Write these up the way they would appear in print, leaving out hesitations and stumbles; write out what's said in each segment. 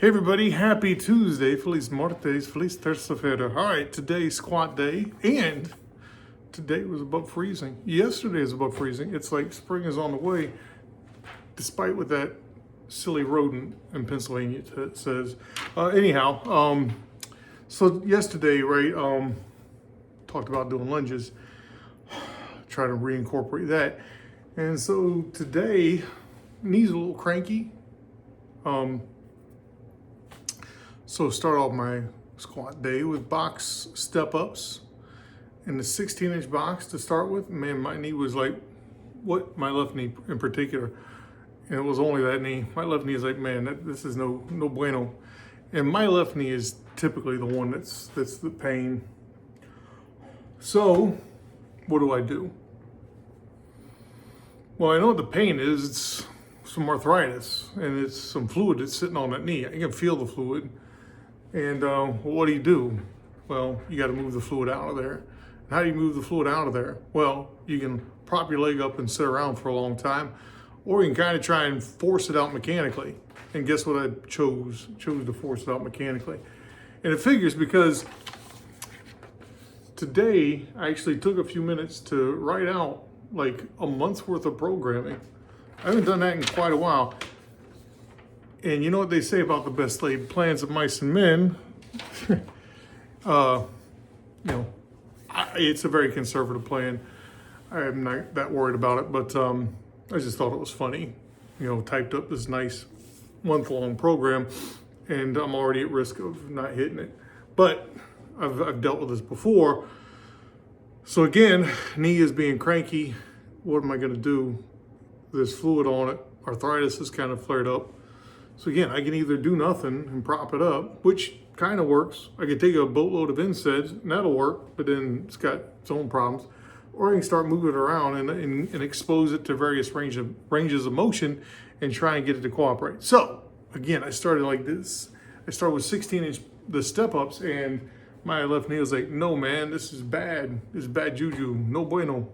Hey everybody, happy Tuesday, Feliz Martes, Feliz Terça-feira. All right, today's squat day, and today was above freezing. Yesterday was above freezing. It's like spring is on the way, despite what that silly rodent in Pennsylvania says. So yesterday, right, talked about doing lunges, try to reincorporate that. And so today, knees a little cranky. So start off my squat day with box step ups in the 16-inch box to start with. Man, my knee was like, what? My left knee in particular. And it was only that knee. My left knee is like, man, this is no bueno. And my left knee is typically the one that's the pain. So what do? Well, I know what the pain is. It's some arthritis and it's some fluid that's sitting on that knee. I can feel the fluid. And what do? Well, you got to move the fluid out of there. And how do you move the fluid out of there? Well, you can prop your leg up and sit around for a long time, or you can kind of try and force it out mechanically. And guess what I chose? Chose to force it out mechanically. And it figures because today I actually took a few minutes to write out like a month's worth of programming. I haven't done that in quite a while. And you know what they say about the best laid plans of mice and men? It's a very conservative plan. I'm not that worried about it, but I just thought it was funny. Typed up this nice month-long program, and I'm already at risk of not hitting it. But I've dealt with this before. So again, knee is being cranky. What am I going to do? There's fluid on it. Arthritis is kind of flared up. So again, I can either do nothing and prop it up, which kind of works. I could take a boatload of NSAIDs, and that'll work, but then it's got its own problems. Or I can start moving it around and expose it to various ranges of motion and try and get it to cooperate. So again, I started like this. I started with 16-inch the step-ups, and my left knee was like, no, man, this is bad. This is bad juju. No bueno.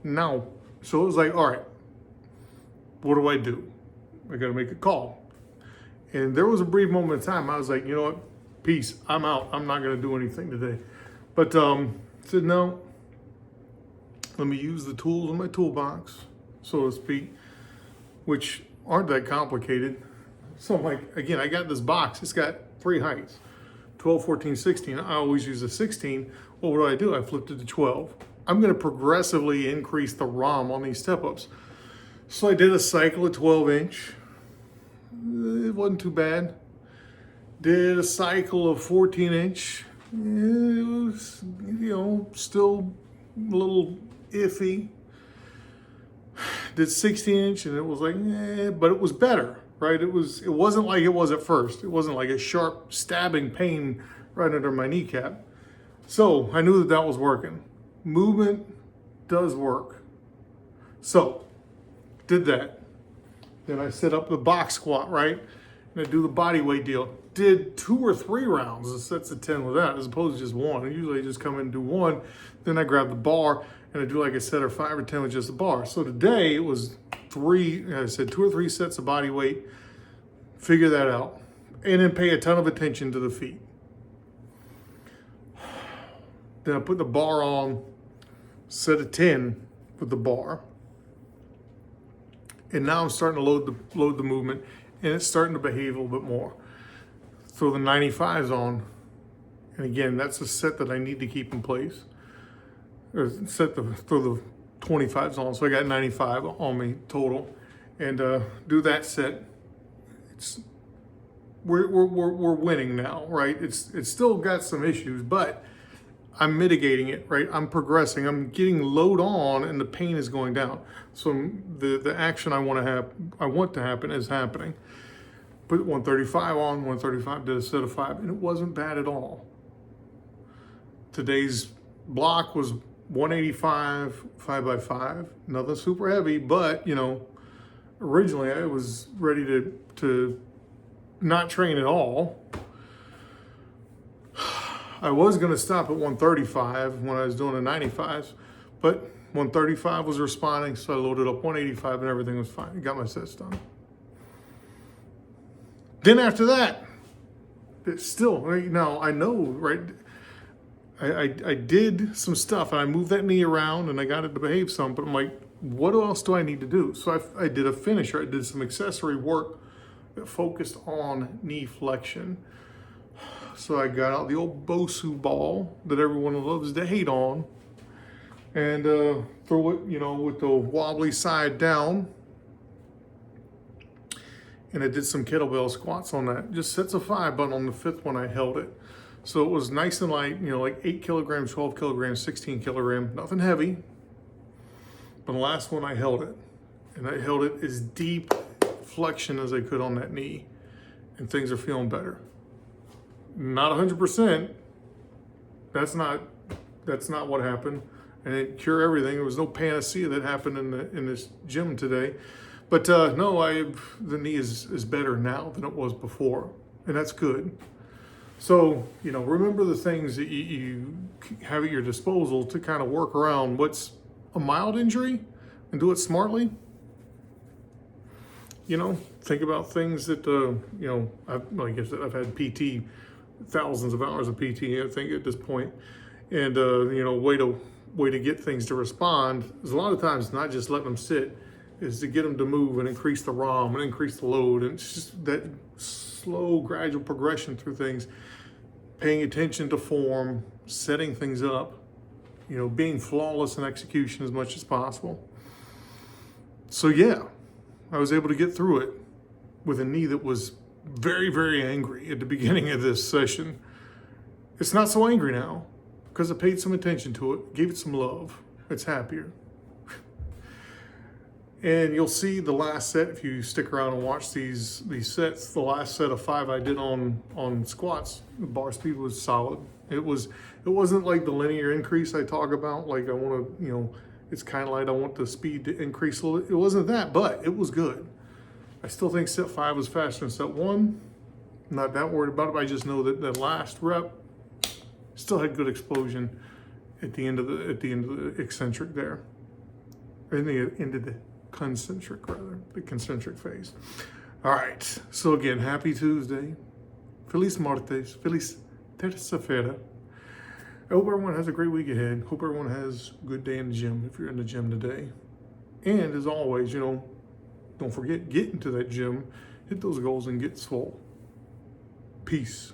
No. So it was like, all right, what do? I got to make a call. And there was a brief moment in time, I was like, you know what, peace, I'm out. I'm not going to do anything today. But I said, no, let me use the tools in my toolbox, so to speak, which aren't that complicated. So I'm like, again, I got this box. It's got 3 heights, 12, 14, 16. I always use a 16. Well, what do? I flipped it to 12. I'm going to progressively increase the ROM on these step-ups. So I did a cycle of 12-inch. It wasn't too bad. Did a cycle of 14-inch. It was, still a little iffy. Did 16-inch, and it was like, but it was better, right? It wasn't like it was at first. It wasn't like a sharp stabbing pain right under my kneecap. So I knew that was working. Movement does work. So did that. Then I set up the box squat, right? And I do the body weight deal. Did 2 or 3 rounds, the sets of 10 with that, as opposed to just one. And usually I just come in and do one. Then I grab the bar and I do like a set or 5 or 10 with just the bar. So today it was 2 or 3 sets of body weight. Figure that out. And then pay a ton of attention to the feet. Then I put the bar on, set of 10 with the bar. And now I'm starting to load the movement, and it's starting to behave a little bit more. Throw the 95s on, and again, that's a set that I need to keep in place. Or throw the 25s on, so I got 95 on me total, and do that set. We're winning now, right? It's still got some issues, but I'm mitigating it, right? I'm progressing. I'm getting load on, and the pain is going down. So the action I want to happen is happening. Put 135 on, 135, did a set of 5, and it wasn't bad at all. Today's block was 185, 5x5. Nothing super heavy, but originally I was ready to not train at all. I was going to stop at 135 when I was doing the 95s, but 135 was responding, so I loaded up 185 and everything was fine. I got my sets done. Then after that, it's still, right now I know, right? I did some stuff and I moved that knee around and I got it to behave some, but I'm like, what else do I need to do? So I did a finisher. I did some accessory work that focused on knee flexion. So I got out the old Bosu ball that everyone loves to hate on and throw it, with the wobbly side down. And I did some kettlebell squats on that. Just sets of 5, but on the 5th one I held it. So it was nice and light, like 8 kilograms, 12 kilograms, 16 kilograms, nothing heavy. But the last one I held it. And I held it as deep flexion as I could on that knee. And things are feeling better. Not 100%. That's not what happened. And it didn't cure everything. There was no panacea that happened in this gym today. But no, the knee is better now than it was before. And that's good. So, remember the things that you have at your disposal to kind of work around what's a mild injury and do it smartly. Think about things that, like I said, I've had PT, thousands of hours of PT, I think, at this point. And, way to get things to respond is a lot of times not just letting them sit, is to get them to move and increase the ROM and increase the load. And it's just that slow, gradual progression through things, paying attention to form, setting things up, being flawless in execution as much as possible. So yeah, I was able to get through it with a knee that was very, very angry at the beginning of this session. It's not so angry now because I paid some attention to it, gave it some love. It's happier. And you'll see the last set, if you stick around and watch these sets, the last set of 5 I did on squats, the bar speed was solid. It wasn't like the linear increase I talk about, like I want to, it's kind of like I want the speed to increase a little. It wasn't that, but it was good. I still think set 5 was faster than set 1. I'm not that worried about it, but I just know that the last rep still had good explosion at the end of the eccentric there. Or in the end of the concentric, rather, the concentric phase. All right, so again, happy Tuesday. Feliz Martes, Feliz Terça-feira. I hope everyone has a great week ahead. Hope everyone has a good day in the gym if you're in the gym today. And as always, don't forget, get into that gym, hit those goals, and get swole. Peace.